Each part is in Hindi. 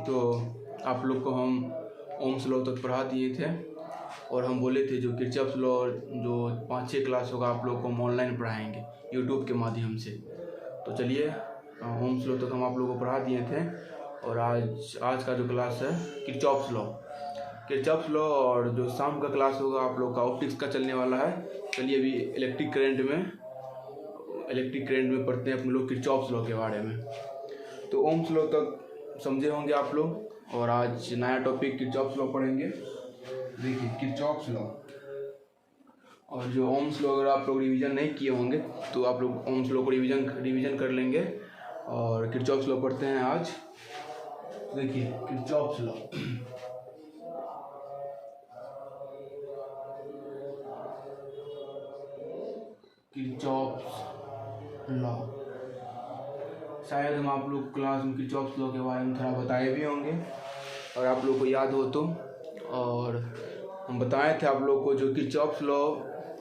तो आप लोग को हम ओम्स लॉ तक पढ़ा दिए थे और हम बोले थे जो किरचॉफ लॉ जो 5-6 क्लास होगा आप लोग को हम ऑनलाइन पढ़ाएंगे यूट्यूब के माध्यम से। तो चलिए ओम्स लॉ तक हम आप लोगों को पढ़ा दिए थे और आज का जो क्लास है किरचॉफ लॉ और जो शाम का क्लास होगा आप लोग का ऑप्टिक्स का चलने वाला है। चलिए अभी इलेक्ट्रिक करंट में पढ़ते हैं अपने लोग किरचॉफ लॉ के बारे में। तो ओम्स लॉ तक समझे होंगे आप लोग और आज नया टॉपिक किरचॉफ लॉ पढ़ेंगे। देखिए किरचॉफ लॉ और जो ओम्स लॉ अगर आप लोग रिवीजन नहीं किए होंगे तो आप लोग ओम्स लॉ को रिवीजन कर लेंगे और किरचॉफ लॉ पढ़ते हैं आज। देखिए किरचॉफ लॉ शायद हम आप लोग क्लास में किरचॉफ लॉ के बारे में थोड़ा बताए भी होंगे और आप लोग को याद हो तो। और हम बताए थे आप लोग को जो किरचॉफ लॉ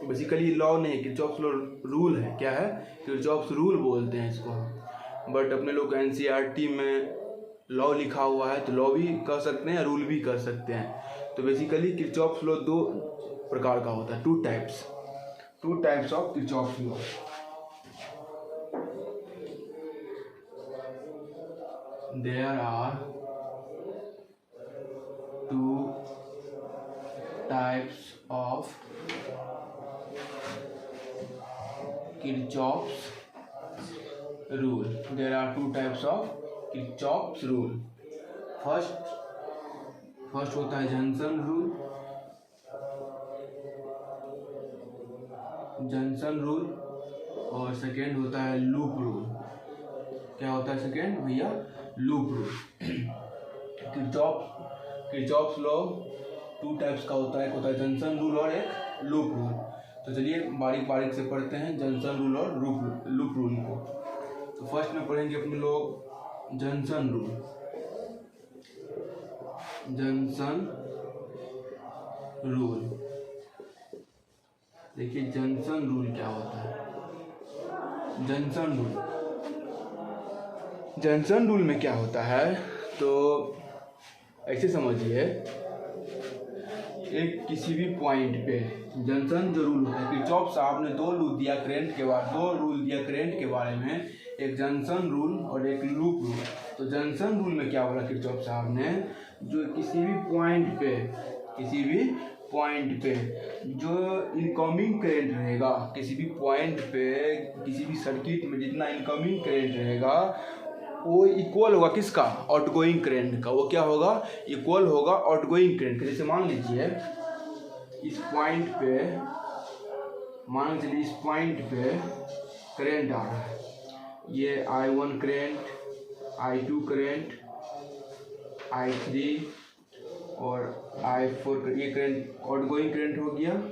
बेसिकली लॉ नहीं, किरचॉफ लॉ रूल है। क्या है? किरचॉफ रूल बोलते हैं इसको। बट अपने लोग NCERT में लॉ लिखा हुआ है तो लॉ भी कह सकते हैं, रूल भी कह सकते हैं। तो बेसिकली किरचॉफ लॉ 2 प्रकार का होता है, 2 types of Kirchhoff law. There are 2 types of Kirchhoff's rule. There are 2 types of Kirchhoff's rule. First होता है जॉनसन रूल और सेकेंड होता है लूप रूल। क्या होता है सेकेंड भैया? Loop rule. Kirchhoff law 2 types का होता है, एक होता है जॉनसन रूल और एक लूप रूल। तो चलिए बारीक से पढ़ते हैं जॉनसन रूल और लूप रूल को। तो फर्स्ट में पढ़ेंगे अपने लोग जॉनसन रूल। देखिए जॉनसन रूल क्या होता है। जॉनसन रूल में क्या होता है तो ऐसे समझिए, एक किसी भी पॉइंट पे जॉनसन जो रूल होता है, किरचॉफ साहब ने 2 रूल दिया करंट के बारे में, एक जॉनसन रूल और एक लूप रूल। तो जॉनसन रूल में क्या बोला किरचॉफ साहब ने, जो किसी भी पॉइंट पे जो इनकमिंग करंट रहेगा, किसी भी पॉइंट पे किसी भी सर्किट में जितना इनकमिंग करंट रहेगा वो इक्वल होगा किसका? आउटगोइंग करंट का। वो क्या होगा? इक्वल होगा आउटगोइंग करंट का। जैसे मान लीजिए इस पॉइंट पे करंट आ रहा है, ये I1 current, I2 current, I3 और I4, ये करंट आउटगोइंग करंट हो गया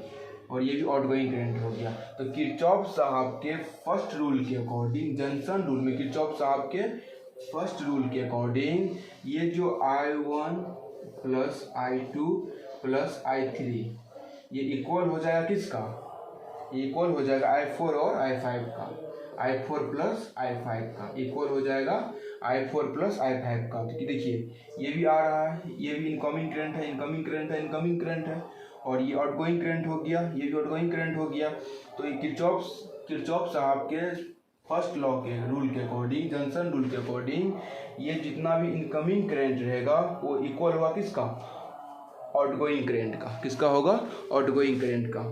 और ये भी आउटगोइंग करंट हो गया। तो किरचॉफ साहब के फर्स्ट रूल के अकॉर्डिंग, जॉनसन रूल में किरचॉफ साहब के फर्स्ट रूल के अकॉर्डिंग, ये जो I1 plus I2 plus I3 ये इक्वल हो जाएगा किसका? इक्वल हो जाएगा I4 और I5 का। I4 प्लस I5 का इक्वल हो जाएगा I4 प्लस I5 का। तो देखिए ये भी आ रहा है, ये भी इनकमिंग करंट है और ये आउटगोइंग करंट हो गया, ये भी आउटगोइंग करंट हो गया। तो ये किरचॉफ साहब के फर्स्ट लॉ के रूल के अकॉर्डिंग, जॉनसन रूल के अकॉर्डिंग, ये जितना भी इनकमिंग करंट रहेगा वो इक्वल होगा किसका? आउटगोइंग करंट का। किसका होगा? आउटगोइंग करंट का।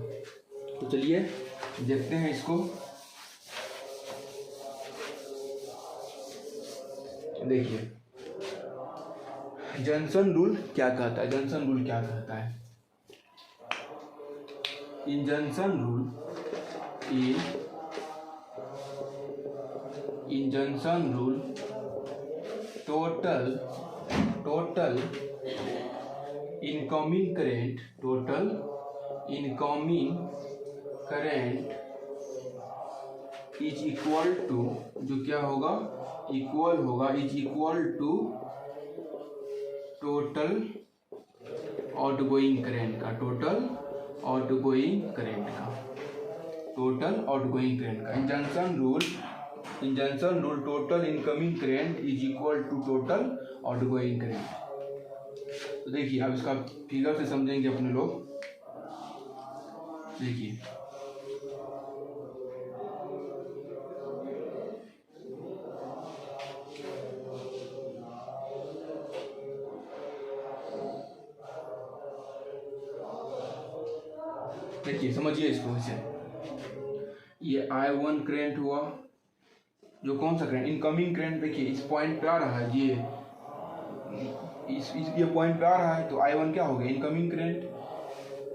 तो चलिए देखते हैं इसको। देखिए जॉनसन रूल क्या कहता है। In junction rule total incoming current is equal to, जो क्या होगा? Is equal to total outgoing current का। In junction rule in junction rule total incoming current is equal to total outgoing current. तो देखिए अब इसका फिगर से समझेंगे अपने लोग। देखिए समझिए इसको इसे, ये I1 करंट हुआ, जो कौन सा करंट, इनकमिंग करंट। देखिए इस पॉइंट पे आ रहा है, ये पॉइंट पे आ रहा है, तो I1 क्या हो गया, इनकमिंग करंट।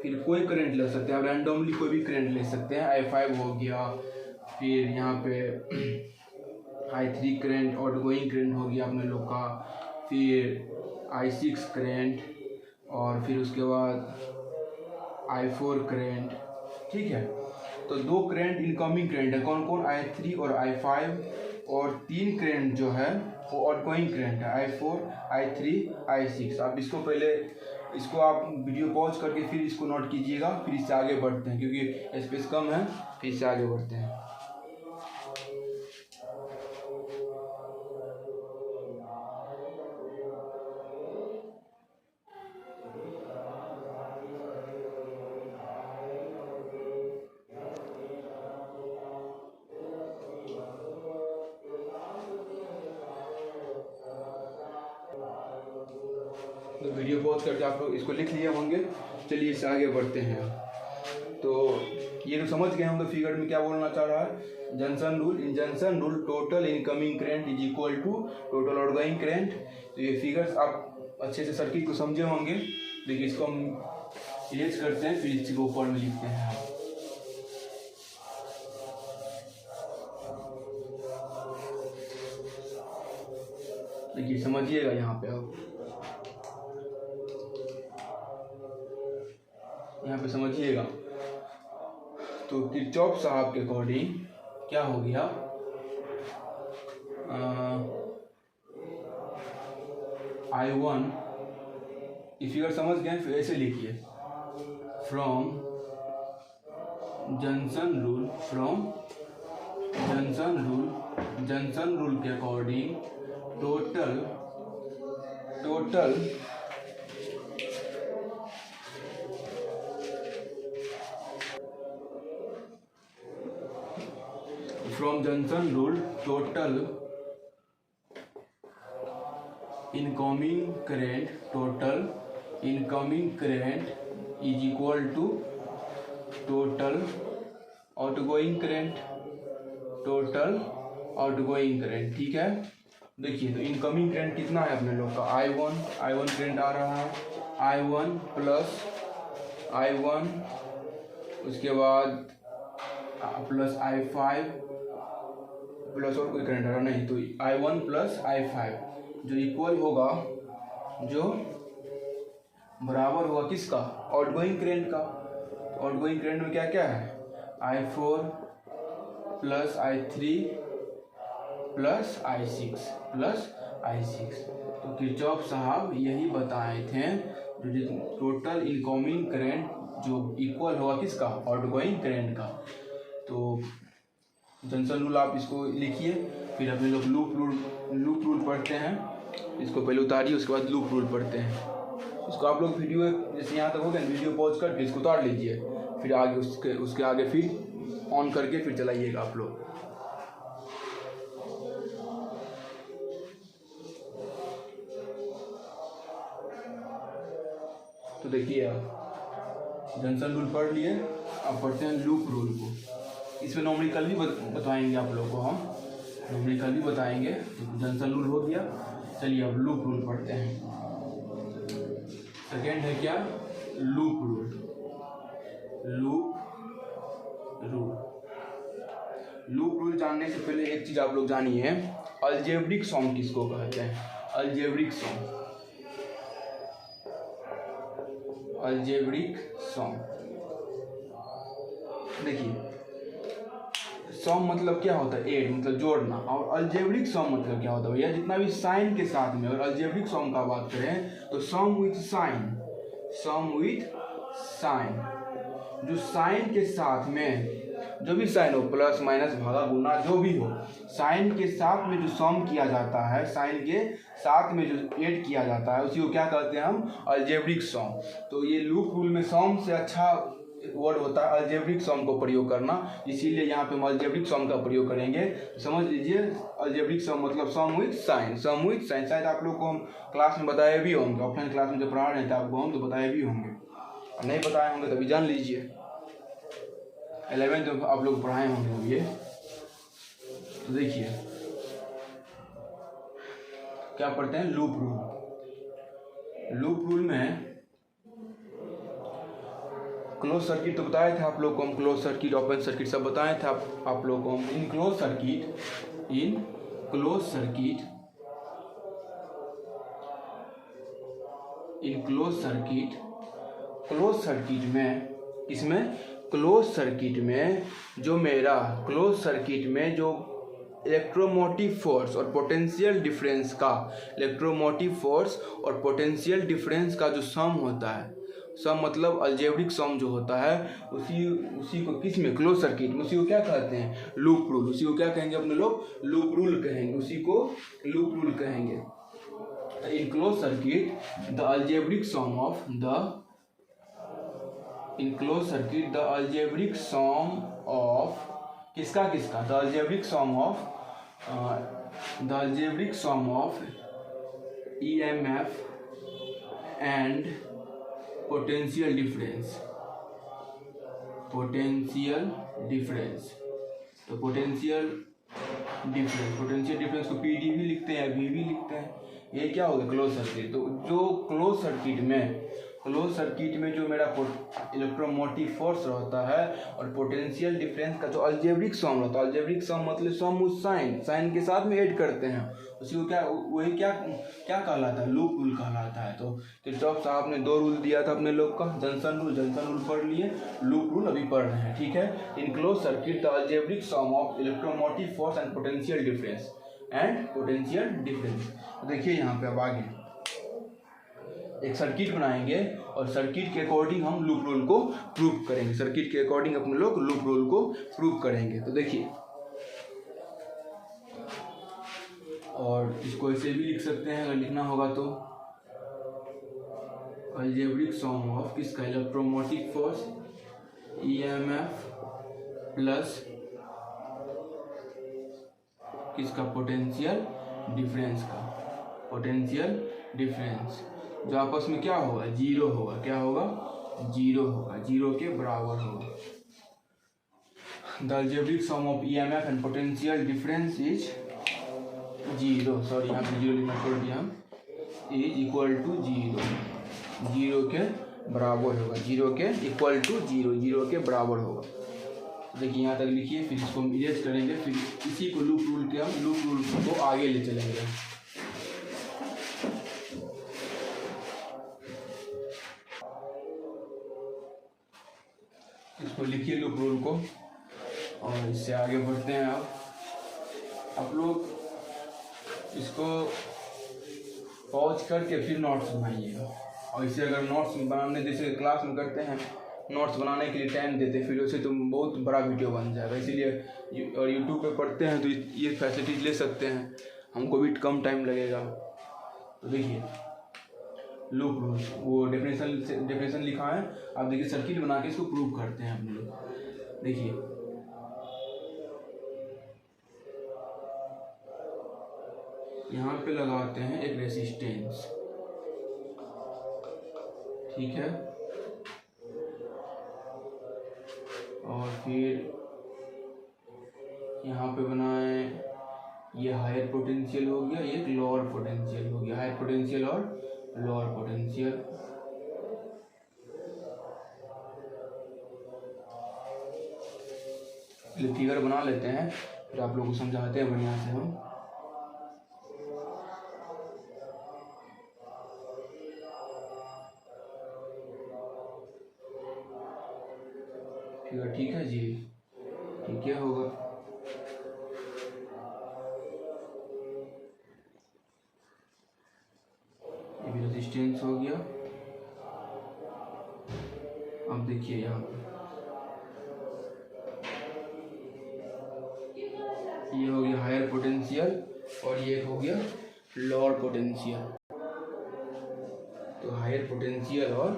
फिर कोई करंट ले सकते हैं, आप रैंडमली कोई भी करंट ले सकते हैं, I5 हो गया, फिर यहाँ पे I3 करंट आउटगोइंग करंट हो गया अपने लोग का, फिर I6 करंट, और फिर उसके बाद I4 करंट। ठीक है, तो दो करंट इनकमिंग करंट है, कौन कौन, I3 और I5, और तीन करंट जो है वो आउटगोइंग करंट है, I4 I3 I6। आप इसको पहले आप वीडियो पॉज करके फिर इसको नोट कीजिएगा, फिर इससे आगे बढ़ते हैं क्योंकि स्पेस कम है, फिर इससे आगे बढ़ते हैं। तो वीडियो पॉज करके आप लोग इसको लिख लिए होंगे। चलिए इससे आगे बढ़ते हैं। तो ये तो समझ गए होंगे फिगर में क्या बोलना चाह रहा है, junction rule. In junction rule total incoming current is equal to total outgoing current. तो ये फिगर्स आप अच्छे से सर्किट को समझे होंगे। देखिए इसको हम इरेज करते हैं, फिर इसको ऊपर में लिखते हैं। देखिए समझिएगा यहाँ पे, आप यहाँ पे समझिएगा। तो किरचॉफ साहब के अकॉर्डिंग क्या हो गया, I1, ये फिगर समझ गए, फिर ऐसे लिखिए, फ्रॉम जंक्शन रूल के according total from junction rule total incoming current is equal to total outgoing current। ठीक है, देखिए तो इनकमिंग करंट कितना है अपने लोग का, I1 करंट आ रहा है, I1 प्लस I1, उसके बाद प्लस I5 प्लस और कोई करंट आ रहा नहीं, तो I1 प्लस I5 जो इक्वल होगा, जो बराबर होगा किसका, आउटगोइंग करंट का। आउटगोइंग करंट में क्या क्या है, I4 plus I3 plus I6 तो किरचॉफ साहब यही बताए थे, जो टोटल इनकमिंग करंट जो इक्वल होगा किसका, आउटगोइंग करंट का। तो जंक्शन रूल आप इसको लिखिए, फिर अपने लोग लूप रूल पढ़ते हैं। इसको पहले उतारिए, उसके बाद लूप रूल पढ़ते हैं। इसको आप लोग वीडियो जैसे यहाँ तक हो गया, वीडियो पॉज करके इसको उतार लीजिए, फिर आगे उसके आगे फिर ऑन करके फिर चलाइएगा आप लोग। तो देखिए आप जंक्शन रूल पढ़ लिए, अब पढ़ते हैं लूप रूल को। इसमें नॉर्मली भी बताएंगे आप लोगों को, हम नॉर्मली भी बताएंगे। तो जंक्शन रूल हो गया, चलिए अब लूप रूल पढ़ते हैं। सेकेंड है क्या, लूप रूल जानने से पहले एक चीज आप लोग जानिए, अलजेब्रिक सॉम किसको कहते हैं, अलजेब्रिक सॉम। देखिए सॉम मतलब क्या होता है, एड मतलब जोड़ना, और अलजेब्रिक सॉम मतलब क्या होता है भैया, जितना भी साइन के साथ में। और अलजेब्रिक सॉम का बात करें तो सॉम विथ साइन, जो साइन के साथ में जो भी साइन हो, प्लस माइनस भागा गुना जो भी हो, साइन के साथ में जो सम किया जाता है, साइन के साथ में जो ऐड किया जाता है उसी को क्या कहते हैं हम, अलजेब्रिक सम। तो ये लूप रूल में सम से अच्छा वर्ड होता है अलजेब्रिक सम को प्रयोग करना, इसीलिए यहाँ पे हम अलजेब्रिक सम का प्रयोग करेंगे। समझ लीजिए अलजेब्रिक सम मतलब sum with sign, sum with sign. शायद आप लोग को हम क्लास में बताए भी होंगे, ऑफलाइन क्लास में जब पढ़ा रहे थे आपको हम, तो बताए भी होंगे, नहीं बताए होंगे तभी जान लीजिए। 11th में आप लोग पढ़ाए होंगे ये। तो देखिए क्या पढ़ते हैं, लूप रूल। लूप रूल में क्लोज सर्किट तो बताए थे आप लोग को हम, क्लोज सर्किट ओपन सर्किट सब बताए थे आप लोग को हम। इन क्लोज सर्किट में, इसमें क्लोज सर्किट में जो मेरा क्लोज सर्किट में जो इलेक्ट्रोमोटिव फोर्स और पोटेंशियल डिफरेंस का, इलेक्ट्रोमोटिव फोर्स और पोटेंशियल डिफरेंस का जो सम होता है, सम मतलब अलजेब्रिक सम जो होता है, उसी को किस में, क्लोज सर्किट में, उसी को क्या कहते हैं, लूप रूल। उसी को क्या कहेंगे अपने लोग, लूप रूल कहेंगे, उसी को लूप रूल कहेंगे। In close circuit the algebraic sum of the, in close circuit the algebraic sum of किसका, the algebraic sum of EMF and potential difference. तो पोटेंशियल डिफरेंस को PD भी लिखते हैं, V भी लिखते हैं। ये क्या होगा, क्लोज सर्किट। तो जो क्लोज सर्किट में जो मेरा इलेक्ट्रोमोटिव फोर्स रहता है और पोटेंशियल डिफरेंस का जो अलजेब्रिक सम रहता है, अलजेब्रिक सम मतलब सम उस साइन के साथ में ऐड करते हैं, उसी को क्या, वही क्या कहलाता है, लूप रूल कहलाता है। तो किरचॉफ साहब ने 2 रूल दिया था अपने लोग का, जंक्शन रूल पढ़ लिए, लूप रूल अभी पढ़ रहे हैं, ठीक है। In close circuit the algebraic sum of electromotive force and potential difference. देखिए यहाँ पे अब आगे एक सर्किट बनाएंगे और सर्किट के अकॉर्डिंग हम लूप रूल को प्रूव करेंगे, सर्किट के अकॉर्डिंग अपने लोग लूप रूल को प्रूव करेंगे। तो देखिए, और इसको ऐसे भी लिख सकते हैं अगर लिखना होगा तो, अलजेब्रिक सम ऑफ किसका, इलेक्ट्रोमोटिव फोर्स EMF प्लस किसका, पोटेंशियल डिफरेंस जो आपस में क्या होगा, जीरो होगा। क्या होगा, जीरो होगा, जीरो के बराबर होगा। The algebraic sum of EMF and potential difference is zero, sorry यहाँ पे जीरो लिखना छोड़ दिया हम, इज इक्वल टू जीरो के बराबर होगा, जीरो के इक्वल टू जीरो के बराबर होगा। देखिए यहाँ तक लिखिए, फिर इसको हम इरेज करेंगे, फिर इसी को लूप रूल को आगे ले चलेंगे। इसको लिखिए लूप रूल को और इससे आगे बढ़ते हैं। अब आप लोग इसको पॉज करके फिर नोट्स बनाइएगा, और इसे अगर नोट्स बनाने जैसे क्लास में करते हैं, नोट्स बनाने के लिए टाइम देते हैं, फिर उसे तो बहुत बड़ा वीडियो बन जाएगा। इसीलिए और यूट्यूब पे पढ़ते हैं तो ये फैसिलिटीज ले सकते हैं, हमको भी कम टाइम लगेगा। तो देखिए लूप रूल, वो डेफिनेशन लिखा है, आप देखिए सर्किट बना के इसको प्रूव करते हैं हम लोग। देखिए यहाँ पे लगाते हैं एक रेसिस्टेंस, ठीक है, और फिर यहाँ पे बनाए, ये हायर पोटेंशियल हो गया, ये लोअर पोटेंशियल हो गया, हायर पोटेंशियल और लोअर पोटेंशियल। फिगर बना लेते हैं, फिर आप लोगों को समझाते हैं बढ़िया से हम। फिगर ठीक है जी, ठीक है होगा। ये भी रेजिस्टेंस हो गया। अब देखिए यहाँ पे पोटेंशियल और ये हो गया लोअर पोटेंशियल। तो हायर पोटेंशियल और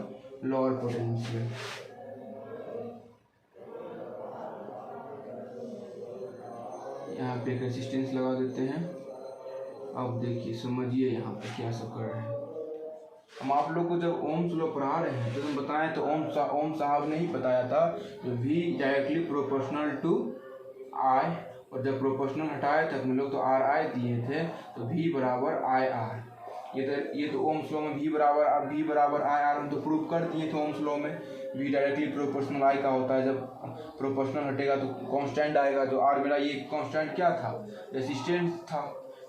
लोअर पोटेंशियल। यहाँ पे एक रेजिस्टेंस लगा देते हैं। अब देखिए समझिए यहाँ पे क्या सब कर रहे हैं हम। आप लोग को जब ओम्स लॉ पढ़ा रहे हैं तो हम बताएं तो ओम साहब ने ही बताया था जो V directly proportional to I, और जब प्रोपोर्शनल हटाए थे अपने लोग तो RI दिए थे, तो V बराबर IR। ये तो ओम्स लॉ में V बराबर IR हम तो प्रूव कर दिए थे ओम्स लॉ में। V डायरेक्टली प्रोपोर्शनल I का होता है, जब प्रोपोर्शनल हटेगा तो कांस्टेंट आएगा। जो R मेरा ये कांस्टेंट क्या था, रेजिस्टेंस था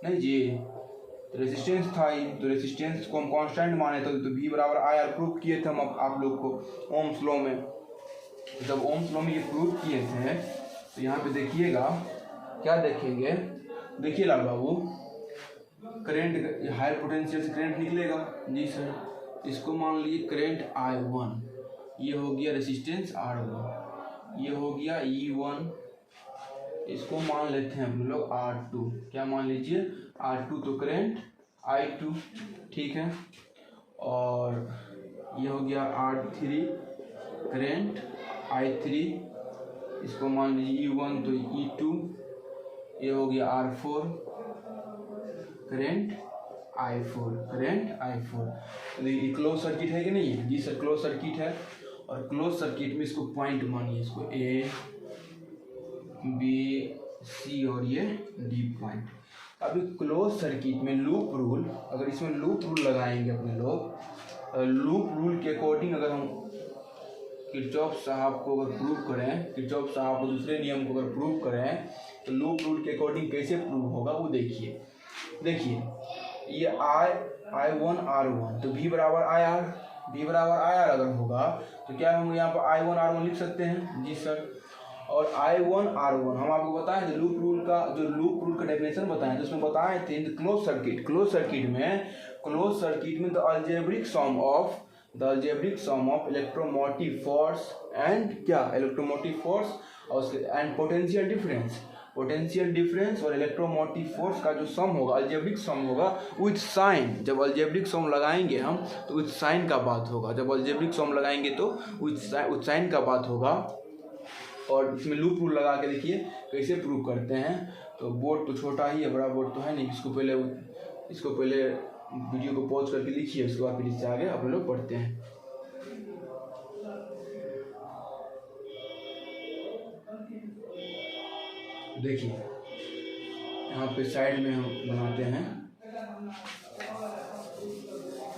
नहीं जी, रेजिस्टेंस था ही, तो रेजिस्टेंस को हम कांस्टेंट माने तो V बराबर IR प्रूव किए थे हम आप लोग को ओम्स लॉ में। जब ओम्स लॉ में ये प्रूव किए थे तो यहाँ पे देखिएगा क्या देखेंगे, देखिए लाल बाबू, करंट हायर पोटेंशियल से करंट निकलेगा जी सर। इसको मान लीजिए करंट I1, ये हो गया रेजिस्टेंस R1, ये हो गया E1, इसको मान लेते हैं हम लोग R2, क्या मान लीजिए R2, तो करंट I2, ठीक है। और ये हो गया R3, करंट I3, इसको मान लीजिए E1 तो E2, ये हो गया R4, करंट I4। तो ये क्लोज सर्किट है कि नहीं है जी सर, क्लोज सर्किट है। और क्लोज सर्किट में इसको पॉइंट मानिए, इसको A B C और ये D पॉइंट। अभी क्लोज सर्किट में लूप रूल, अगर इसमें लूप रूल लगाएंगे अपने लोग, लूप रूल के अकॉर्डिंग अगर हम किरचॉफ साहब को अगर प्रूव करें, किरचॉफ साहब को दूसरे नियम को अगर प्रूव करें तो लूप रूल के अकॉर्डिंग कैसे प्रूव होगा वो देखिए ये I1 R1, तो V बराबर IR अगर होगा तो क्या हम यहाँ पर I1 R1 लिख सकते हैं जी सर। और I1 R1 हम आपको बताएं थे लूप रूल का डेफिनेशन बताएं तो उसमें बताए थे क्लोज सर्किट में the algebraic sum of electromotive force और एंड पोटेंशियल डिफरेंस और इलेक्ट्रोमोटिव फोर्स का जो सम होगा, अलजेब्रिक सम होगा विथ साइन। जब अलजेब्रिक सम लगाएंगे हम तो विथ साइन का बात होगा, जब अलजेब्रिक सम लगाएंगे तो विथ साइन का बात होगा। और इसमें लूप रूल लगा के देखिए कैसे प्रूव करते हैं। तो बोर्ड तो छोटा ही है, बड़ा बोर्ड तो है नहीं। इसको पहले वीडियो को पॉज करके लिखिए, उसके बाद फिर इससे आगे आप लोग पढ़ते हैं। देखिए यहाँ पे साइड में हम बनाते हैं,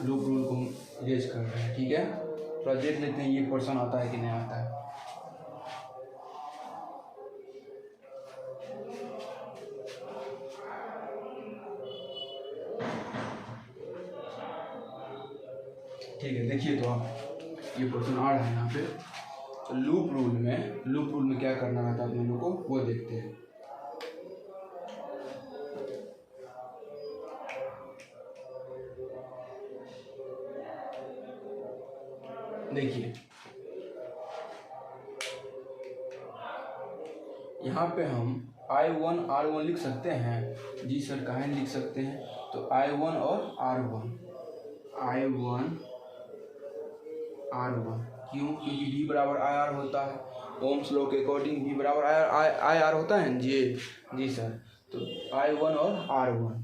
लूप रूल को इरेज कर रहे हैं, ठीक है। थोड़ा देख लेते हैं ये पोर्शन आता है कि नहीं आता है। ठीक है, देखिए तो आप ये पोर्शन आ रहा है यहाँ पे। तो लूप रूल में क्या करना रहता है आप लोगों को वो देखते हैं। देखिए यहाँ पे हम I1 R1 लिख सकते हैं जी सर, कहाँ लिख सकते हैं। तो I1 और R1 क्यों, क्योंकि V बराबर IR होता है। ओम्स लॉ के अकॉर्डिंग V बराबर IR होता है जी सर। तो I1 और R1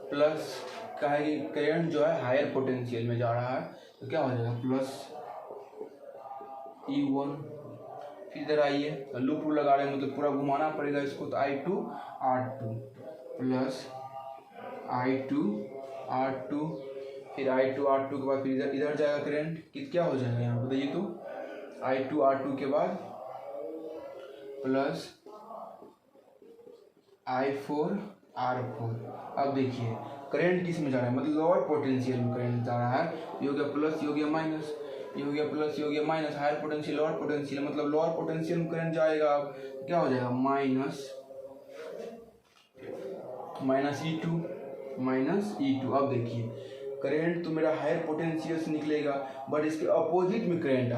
प्लस कहा है कि करंट जो है हायर पोटेंशियल में जा रहा है तो क्या हो जाएगा प्लस E1। फिर इधर आइए, लूप रूल लगा रहे हैं मतलब पूरा घुमाना पड़ेगा इसको। तो I2 R2 plus I2 R2, फिर I2 R2 के बाद फिर इधर जाएगा करंट, क्या हो जाएगा यहाँ बताइए। तो I2 R2 के बाद प्लस I4 R4। अब देखिए करंट किस में जा रहा है, मतलब लोअर पोटेंशियल में करंट जा रहा है। ये हो गया प्लस, ये हो गया माइनस, ये हो गया प्लस, ये हो गया minus. Higher potential lower potential, मतलब लोअर पोटेंशियल में करंट जाएगा। अब क्या हो जाएगा माइनस E2। अब देखिए करंट तो मेरा हायर पोटेंशियल से निकलेगा, बट इसके अपोजिट में करंट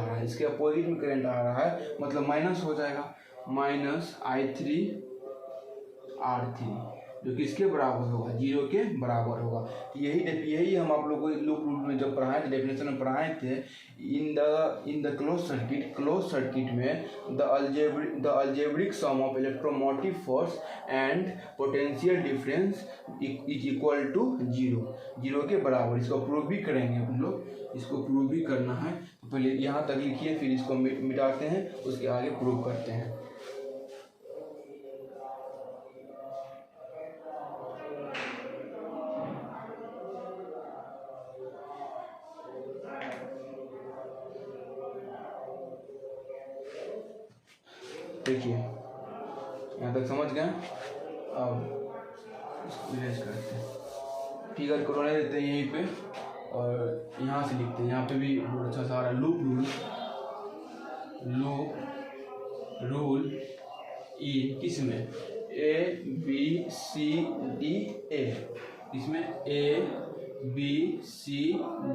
आ रहा है, मतलब माइनस हो जाएगा। माइनस I3 R3 जो किसके बराबर होगा, 0 के बराबर होगा। तो यही हम आप लोगों को लूप रूल में जब पढ़ाए थे, डेफिनेशन में पढ़ाए थे, इन द क्लोज सर्किट में the algebraic sum of electromotive force and potential difference is equal to 0 के बराबर। इसको प्रूव भी करेंगे हम लोग, इसको प्रूव भी करना है। तो पहले यहाँ तक लिखिए, फिर इसको मिटाते हैं, उसके आगे प्रूव करते हैं। देखिए यहाँ तक समझ गए। अब इसको इरेज करते हैं, फिगर को रहने देते हैं यहीं पे, और यहाँ से लिखते हैं। यहाँ पे भी बहुत अच्छा सारा लूप रूल इन किसमें, ए बी सी डी ए, इसमें ए बी सी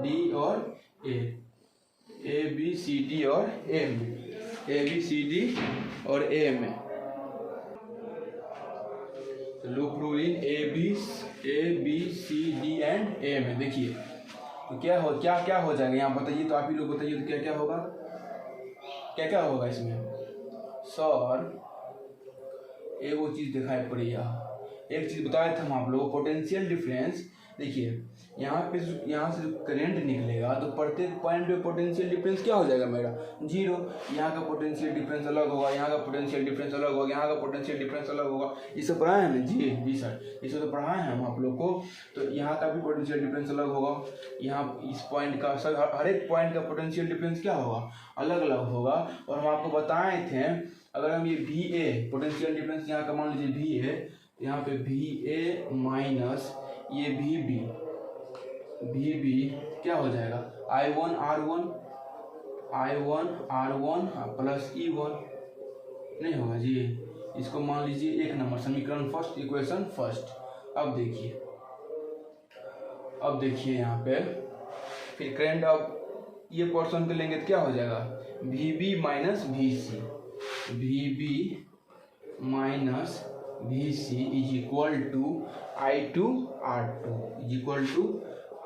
डी और ए बी सी डी और ए में, ए बी सी डी और ए में। Loop rule in A B C D and A में। देखिए तो क्या हो जाएगा यहाँ बताइए, तो आप ही लोग बताइए, तो क्या होगा, क्या होगा इसमें। सर एक वो चीज़ दिखाई पड़ी, एक चीज़ बताया था हम आप लोगों को, पोटेंशियल डिफरेंस। देखिए यहाँ से जो करंट निकलेगा तो प्रत्येक पॉइंट पे पोटेंशियल डिफरेंस क्या हो जाएगा मेरा, 0। यहाँ का पोटेंशियल डिफरेंस अलग होगा, यहाँ का पोटेंशियल डिफरेंस अलग होगा, यहाँ का पोटेंशियल डिफरेंस अलग होगा। ये सब पढ़ाए हैं ना जी सर, ये सब तो पढ़ाए हैं हम आप लोग को। तो यहाँ का भी पोटेंशियल डिफरेंस अलग होगा, यहाँ इस पॉइंट का सब, हर एक पॉइंट का पोटेंशियल डिफरेंस क्या होगा, अलग अलग होगा। और हम आपको बताए थे, अगर हम ये वी ए पोटेंशियल डिफरेंस यहाँ का मान लीजिए वी ए, यहाँ पे वी ए माइनस ये वी बी क्या हो जाएगा, I1 R1 प्लस E1 नहीं होगा जी। इसको मान लीजिए 1 नंबर समीकरण फर्स्ट, इक्वेशन फर्स्ट। अब देखिए यहाँ पे फिर करंट, अब ये पोर्शन पे लेंगे तो क्या हो जाएगा, VB minus VC is equal to I2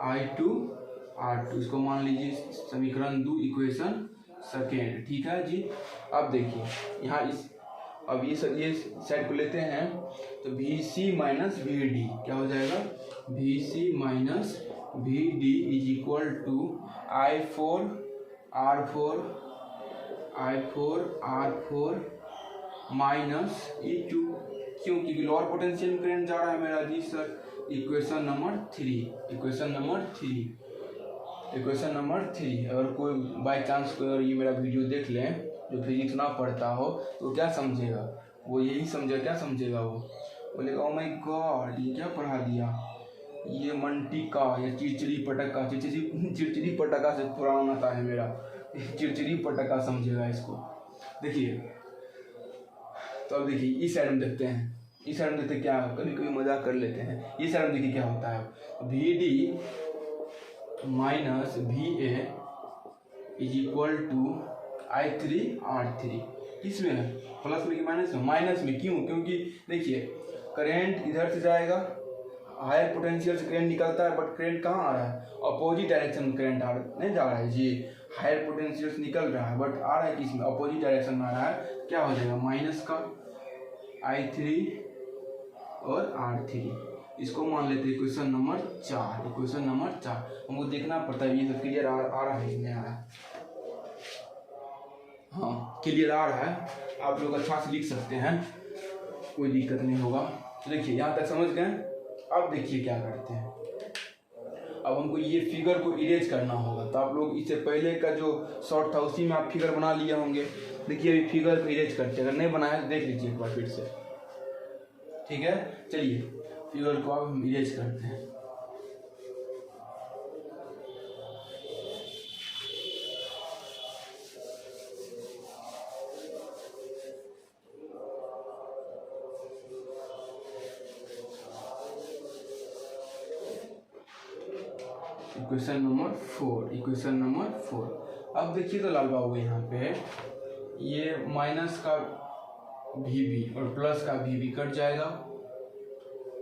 R2, इसको मान लीजिए समीकरण 2 इक्वेशन सेकेंड। ठीक है जी। अब देखिए यहाँ अब ये साइड को लेते हैं, तो VC माइनस VD क्या हो जाएगा, VC minus VD is equal to I4 R4 minus E2, क्यों, क्योंकि लोअर पोटेंशियल में करंट जा रहा है मेरा जी सर। Equation number 3। अगर कोई बाय चांस कोई, अगर ये मेरा वीडियो देख लें जो फिजिक्स ना पढ़ता हो, तो क्या समझेगा वो, यही समझेगा, क्या समझेगा वो, बोलेगा ओ माय गॉड ये क्या पढ़ा दिया, ये मंटिका या चिड़चिड़ी पटाखा से पुराना आता है मेरा, चिड़चिड़ी पटाखा समझेगा इसको। देखिए तो अब देखिए इस साइड में देखते हैं, क्या, कभी मजाक कर लेते हैं। इस साइड में देखिए क्या होता है, VD minus VA is equal to I3 R3, किसमें है, प्लस में कि माइनस में, क्यों, क्योंकि देखिए करंट इधर से जाएगा, हायर पोटेंशियल से करंट निकलता है, बट करंट कहाँ आ रहा है, अपोजिट डायरेक्शन में करंट नहीं जा रहा है जी। हायर पोटेंशियल से निकल रहा है, बट आ रहा है किसमें, अपोजिट डायरेक्शन में आ रहा है। क्या हो जाएगा, माइनस का I3 और R3। इसको मान लेते हैं इक्वेशन नंबर 4। हमको देखना पड़ता है ये सब क्लियर आ रहा है, नहीं आ रहा है, हाँ क्लियर आ रहा है, आप लोग अच्छा से लिख सकते हैं, कोई दिक्कत नहीं होगा। तो देखिए यहाँ तक समझ गए। अब देखिए क्या करते हैं, अब हमको ये फिगर को इरेज करना होगा। तो आप लोग इससे पहले का जो शॉर्ट था उसी में आप फिगर बना लिए होंगे। देखिए अभी फिगर को इरेज करते हैं, अगर नहीं बनाया तो देख लीजिए एक बार फिर से, ठीक है। चलिए फिगर को अब हम इरेज करते हैं। Equation number 4। अब देखिए तो लाल बाबू यहाँ पे ये माइनस का VB और प्लस का VB कट जाएगा,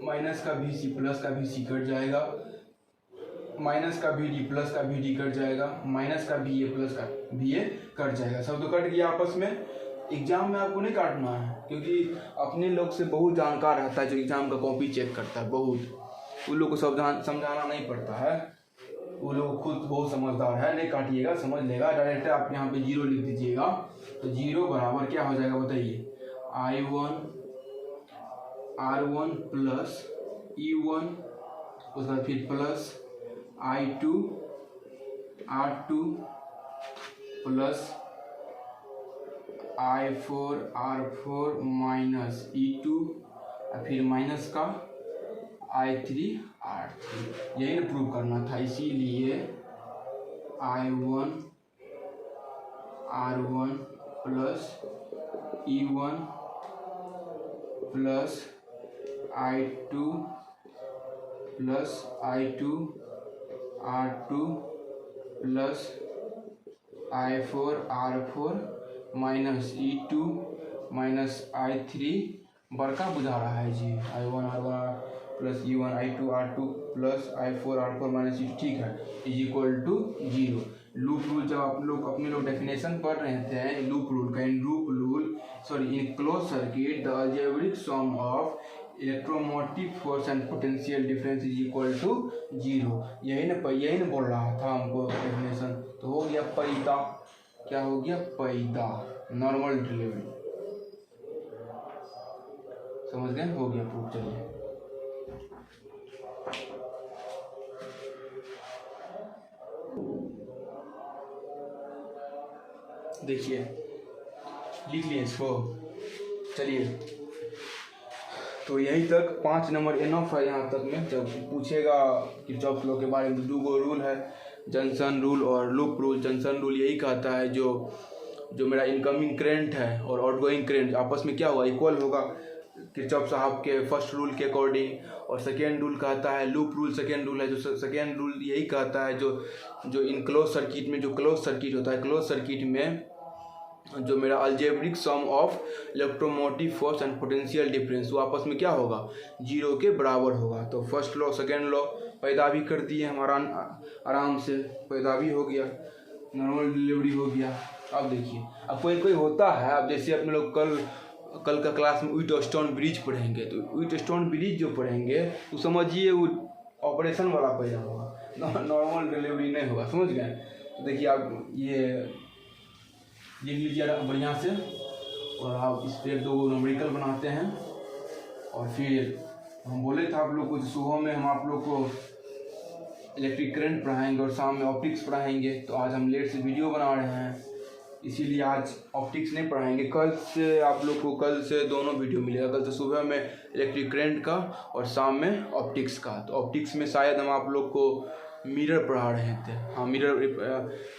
माइनस का वी सी प्लस का वी सी कट जाएगा, माइनस का वी डी प्लस का वी डी कट जाएगा, माइनस का वी ए प्लस का वी ए कट जाएगा। सब तो कट गया आपस में। एग्जाम में आपको नहीं काटना है, क्योंकि अपने लोग से बहुत जानकार रहता है जो एग्जाम का कॉपी चेक करता है, बहुत उन लोग को समझाना नहीं पड़ता है, वो लोग खुद बहुत समझदार है। नहीं काटिएगा, समझ लेगा। डायरेक्ट आप यहाँ पे 0 लिख दीजिएगा, तो 0 बराबर क्या हो जाएगा बताइए, I1 R1 प्लस E1, उसके बाद फिर plus I2 R2 plus I4 R4 minus E2 और फिर माइनस का I3 R3। यही ना प्रूव करना था, इसीलिए I1 R1 plus E1 plus I2 plus I2 R2 plus I4 R4 minus E2 minus I3 बड़का बुझा रहा है जी, I1 R1 plus E1 I2 R2 plus I4 R4 minus E2, ठीक है, is equal to 0। Loop rule जब आप लोग अपने लोग डेफिनेशन पढ़ रहे थे लूप रूल का, in loop rule in close circuit the algebraic sum of electromotive force and potential difference is equal to 0। यही ना बोल रहा था हमको डेफिनेशन। तो हो गया पैदा, क्या हो गया, पैदा, नॉर्मल डिलीवरी, समझ गए, हो गया प्रूफ। चलिए देखिए, लिख लिए इसको। चलिए, तो यही तक 5 नंबर इनफ है यहाँ तक में। जब पूछेगा किरचॉफ लॉ के बारे में तो 2 रूल है, जंक्शन रूल और लूप रूल। जंक्शन रूल यही कहता है जो मेरा इनकमिंग करंट है और आउटगोइंग करंट आपस में क्या होगा, इक्वल होगा किरचॉफ साहब के फर्स्ट रूल के अकॉर्डिंग। और सेकेंड रूल कहता है, लूप रूल सेकेंड रूल है, जो सेकेंड रूल यही कहता है जो इन क्लोज सर्किट में, जो क्लोज सर्किट होता है, क्लोज सर्किट में जो मेरा algebraic sum of electromotive force and potential difference वो आपस में क्या होगा, 0 के बराबर होगा। तो फर्स्ट लॉ सेकेंड लॉ पैदा भी कर दिए हमारा, आराम से पैदा भी हो गया, नॉर्मल डिलीवरी हो गया। अब देखिए, अब कोई होता है, अब जैसे अपने लोग कल का क्लास में व्हीटस्टोन ब्रिज पढ़ेंगे, तो व्हीटस्टोन ब्रिज जो पढ़ेंगे तो समझिए वो ऑपरेशन वाला पैदा होगा, नॉर्मल डिलीवरी नहीं होगा, समझ गए। तो देखिए आप ये लिख लीजिए बढ़िया से, और आप इस पर 2 न्यूमेरिकल बनाते हैं। और फिर हम बोले थे आप लोग को सुबह में हम आप लोग को इलेक्ट्रिक करंट पढ़ाएंगे और शाम में ऑप्टिक्स पढ़ाएंगे। तो आज हम लेट से वीडियो बना रहे हैं, इसीलिए आज ऑप्टिक्स नहीं पढ़ाएंगे। कल से आप लोग को, कल से दोनों वीडियो मिलेगा। कल से सुबह में इलेक्ट्रिक करंट का और शाम में ऑप्टिक्स का। तो ऑप्टिक्स में शायद हम आप लोग को मिरर पढ़ा रहे थे, हाँ, मिरर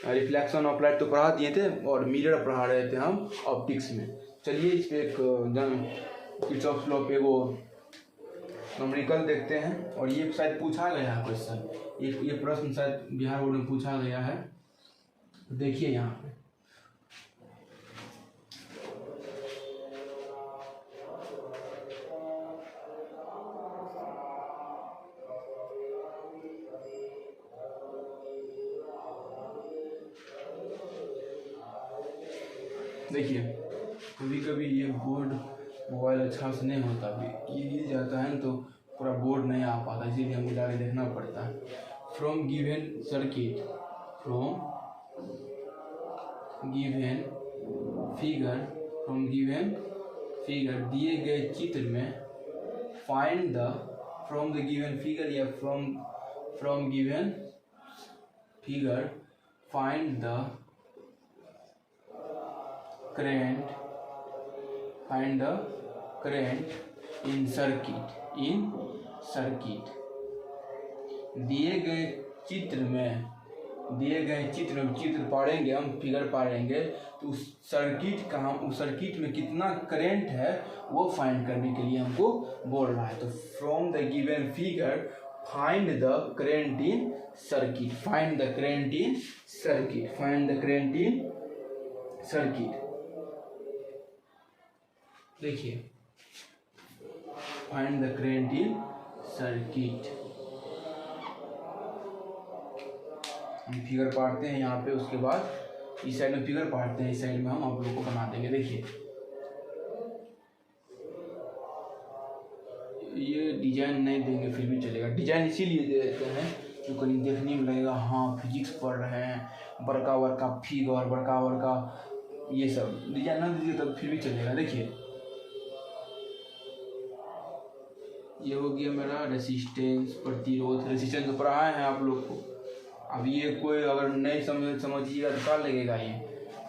रिफ्लेक्शन ऑफ लाइट तो पढ़ा दिए थे, और मिरर पढ़ा रहे थे हम ऑप्टिक्स में। चलिए इस पर एक किरचॉफ लॉ पे वो न्यूमेरिकल देखते हैं। और ये शायद पूछा गया है क्वेश्चन, ये प्रश्न शायद बिहार बोर्ड में पूछा गया है। देखिए यहाँ पे, देखिए कभी कभी ये बोर्ड मोबाइल अच्छा से नहीं होता, भी ये गिर जाता है ना तो पूरा बोर्ड नहीं आ पाता, इसीलिए हमको जाके देखना पड़ता है। From given circuit, from given figure दिए गए चित्र में find the, from the given figure या from given figure find the current in circuit। दिए गए चित्र पढ़ेंगे हम, फिगर पढ़ेंगे तो उस सर्किट में कितना करंट है वो फाइंड करने के लिए हमको बोल रहा है। तो from the given figure find the current in circuit, देखिए find the current in circuit. हम फिगर पाड़ते हैं यहाँ पे, उसके बाद इस साइड में फिगर पाड़ते हैं, इस साइड में हम आप लोगों को बना देंगे। देखिए ये डिजाइन नहीं देंगे फिर भी चलेगा, डिजाइन इसीलिए दे देते हैं जो कहीं देखने में लगेगा हाँ फिजिक्स पढ़ रहे हैं, बड़का बड़का फिगर, बड़का बड़का ये सब डिजाइन ना दीजिए तब फिर भी चलेगा। देखिए ये हो गया मेरा रेसिस्टेंस, प्रतिरोध। रेसिस्टेंस तो पढ़ाए हैं आप लोग को। अब ये कोई अगर नहीं समझिएगा तो क्या लगेगा, ये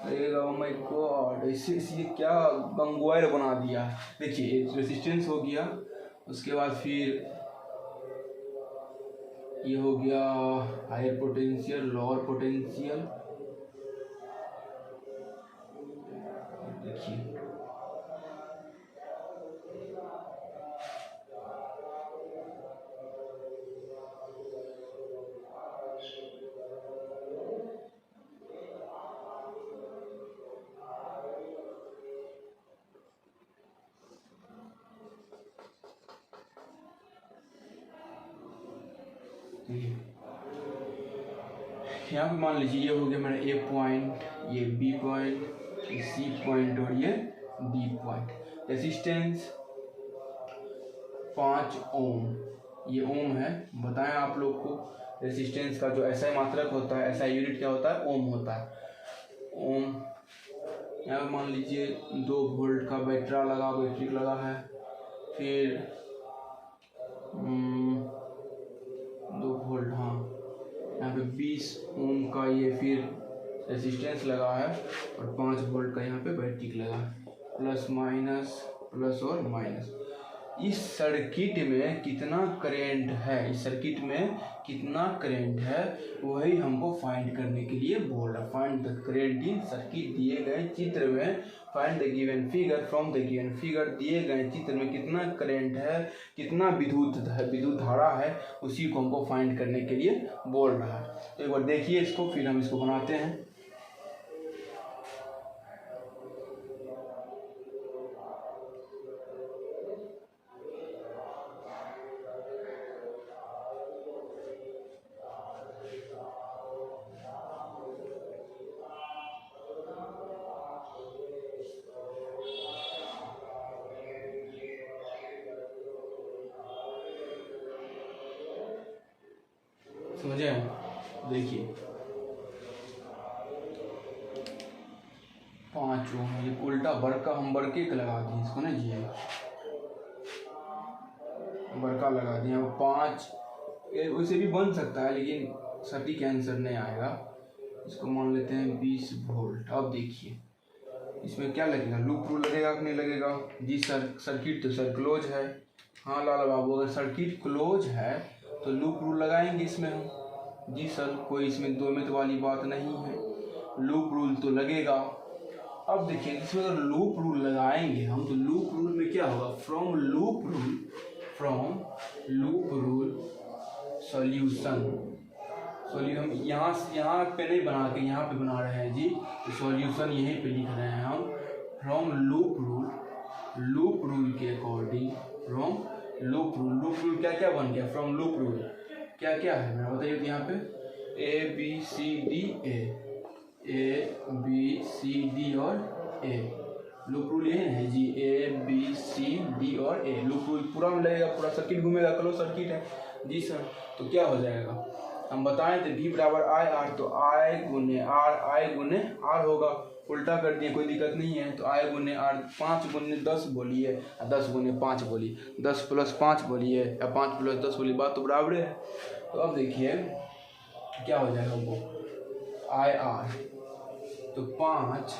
लगेगा ओ माय गॉड ऐसे क्या गंगवायर बना दिया। देखिए रेसिस्टेंस हो गया, उसके बाद फिर ये हो गया हायर पोटेंशियल, लोअर पोटेंशियल। देखिए यहाँ पे मान लीजिए ये हो गया मेरा ए पॉइंट, ये बी पॉइंट, ये सी पॉइंट और ये डी पॉइंट। रेसिस्टेंस 5 ओम, ये ओम है। बताएं आप लोग को रेसिस्टेंस का जो ऐसा मात्रक होता है, ऐसा यूनिट क्या होता है, ओम होता है। ओम यहाँ पे मान लीजिए 2 वोल्ट का बैटरी लगा है, फिर 2 वोल्ट, हाँ यहाँ पे 20 ओम का ये फिर रेसिस्टेंस लगा है और 5 वोल्ट का यहाँ पे बैटरी लगा है, प्लस माइनस, प्लस और माइनस। इस सर्किट में कितना करंट है, इस सर्किट में कितना करंट है वही हमको फाइंड करने के लिए बोल रहा है। Find the current in circuit, दिए गए चित्र में find the given figure from the given figure, दिए गए चित्र में कितना करंट है, कितना विद्युत धारा है, उसी को हमको फाइंड करने के लिए बोल रहा है। तो एक बार देखिए इसको, फिर हम इसको बनाते हैं। समझे? देखिए 5 ओम, ये उल्टा बड़का हम बड़के का लगा दिए इसको ना जी, बड़का लगा दिया। 5 वैसे भी बन सकता है लेकिन सटीक आंसर नहीं आएगा। इसको मान लेते हैं 20 वोल्ट। अब देखिए इसमें क्या लगेगा, लूप रूल लगेगा कि नहीं लगेगा जी? सर्किट तो सर क्लोज है। हाँ लाल बाबू, अगर सर्किट क्लोज है तो लूप रूल लगाएंगे इसमें हम। जी सर, कोई इसमें दो मिनट वाली बात नहीं है, लूप रूल तो लगेगा। अब देखिए इसमें अगर लूप रूल लगाएंगे हम तो लूप रूल में क्या होगा, फ्रॉम लूप रूल सॉल्यूशन। हम यहाँ पे नहीं बना के यहाँ पे बना रहे हैं जी, तो सॉल्यूशन यहीं पे लिख रहे हैं हम। फ्रॉम लूप रूल के अकॉर्डिंग, फ्रॉम लूप रूल क्या क्या बन गया, फ्रॉम लूप रूल क्या क्या है मेरा बताइए। तो यहाँ पे A B C D और A, लूप रूल यही है जी, A B C D और A। लूप रूल पूरा में लगेगा, पूरा सर्किट घूमेगा, क्लोज सर्किट है जी सर। तो क्या हो जाएगा हम बताएं तो V बराबर आई आर, तो I गुने R होगा। उल्टा कर दिए कोई दिक्कत नहीं है, तो I गुने R, 5 गुने 10 बोलिए, 10 गुने 5 बोलिए, 10 प्लस 5 बोलिए या 5 प्लस 10 बोलिए, बात तो बराबर है। तो अब देखिए क्या हो जाएगा वो IR, तो 5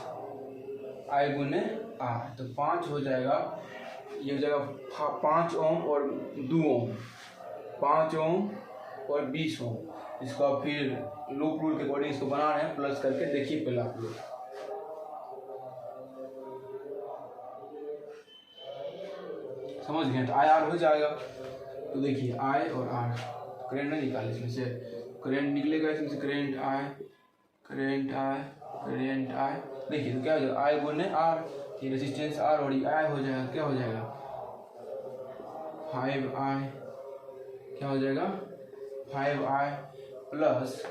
I गुने R, तो 5 हो जाएगा, ये हो जाएगा 5 ओम और 2 ओम, 5 ओम और 20 ओम। इसको आप फिर लूप रूल के अकॉर्डिंग इसको बना रहे हैं, प्लस करके देखिए पहले आप लोग। समझ गए? तो आई आर हो जाएगा। तो देखिए आई और आर, करंट नहीं निकाले इसमें से, करंट निकलेगा इसमें से, करंट आई। देखिए तो क्या हो जाएगा, आई गुने आर, ये रेजिस्टेंस आर और आई हो जाएगा, क्या हो जाएगा 5I क्या हो जाएगा 5I प्लस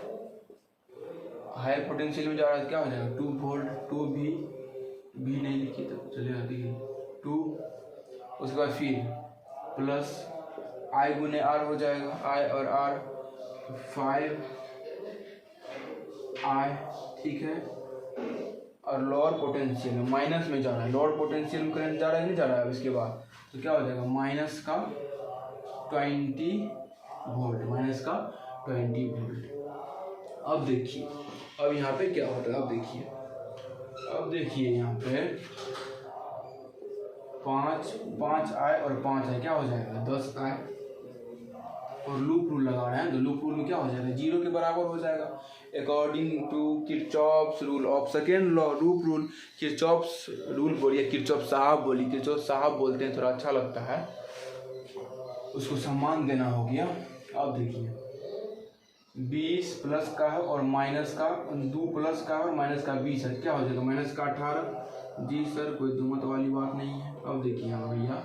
हायर पोटेंशियल में जा रहा है क्या हो जाएगा 2 वोल्ट 2 भी नहीं लिखी तो चलेगा, देखिए 2, उसके बाद फिर प्लस I गुने R हो जाएगा, I और R 5I, ठीक है। और लोअर पोटेंशियल माइनस में जा रहा है, लोअर पोटेंशियल में करंट जा रहा है नहीं जा रहा है, अब इसके बाद तो क्या हो जाएगा माइनस का 20 वोल्ट, माइनस का 20 वोल्ट। अब देखिए अब यहाँ पे क्या होता है, अब देखिए यहाँ पे 5I और 5I क्या हो जाएगा 10I, और लूप रूल लगा रहे हैं तो लूप रूल में क्या हो जाएगा 0 के बराबर हो जाएगा। According to Kirchhoff's rule of second law, loop rule Kirchhoff's rule बोलिए, किरचॉफ साहब बोलिए, किरचॉफ साहब बोलते हैं थोड़ा अच्छा लगता है, उसको सम्मान देना हो गया। अब देखिए 20 प्लस का है और माइनस का 2 प्लस का है और माइनस का 20 है, क्या हो जाएगा माइनस का 18। जी सर कोई दुमत वाली बात नहीं है। अब देखिए यहाँ भैया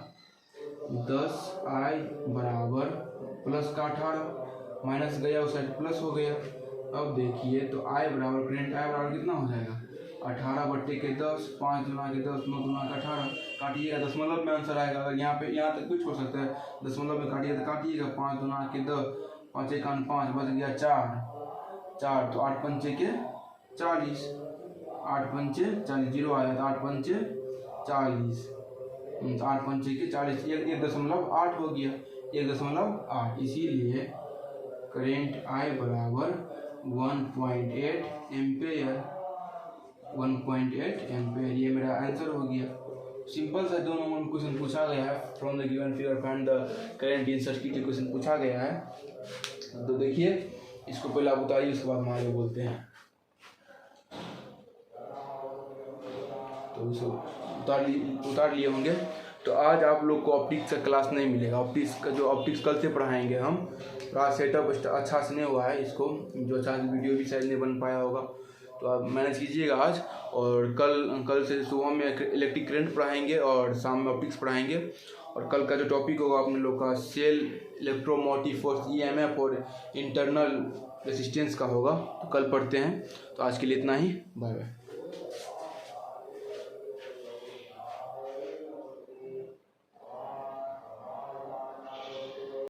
10I बराबर प्लस का 18, माइनस गया उस साइड प्लस हो गया। अब देखिए तो I बराबर करेंट I बराबर कितना हो जाएगा 18/10, 5 गुना के 10, 9 गुना का 18, काटिएगा दशमलव में आंसर आएगा। अगर यहाँ पे यहाँ तक भी छोड़ सकते हैं, दशमलव में काटिए तो काटिएगा 5 गुना के 10, 5 एकान 5 बच गया 4, तो 8 पंचे के 40, 8 पंचे 40, 0 आया तो 8 पंचे 40, 8 पंचे के 40, 1.8 हो गया, 1.8। इसीलिए करेंट I बराबर 1.8 एम्पेयर, 1.8 एम्पेयर, ये मेरा आंसर हो गया। सिंपल सा 2 नंबर में क्वेश्चन पूछा गया है, from the given figure find the current in circuit के क्वेश्चन पूछा गया है। तो देखिए इसको पहले आप उतारिए, उसके बाद हम आगे बोलते हैं। तो इसको उतार लिए होंगे। तो आज आप लोग को ऑप्टिक्स का क्लास नहीं मिलेगा, ऑप्टिक्स का जो ऑप्टिक्स कल से पढ़ाएंगे हम, थोड़ा सेटअप अच्छा से नहीं हुआ है, इसको जो अच्छा वीडियो भी शायद नहीं बन पाया होगा, तो आप मैनेज कीजिएगा आज। और कल से सुबह में इलेक्ट्रिक करंट पढ़ाएंगे और शाम में ऑप्टिक्स पढ़ाएंगे। और कल का जो टॉपिक होगा अपने लोग का सेल इलेक्ट्रोमोटिव फोर्स EMF और इंटरनल रेसिस्टेंस का होगा, तो कल पढ़ते हैं। तो आज के लिए इतना ही, बाय बाय।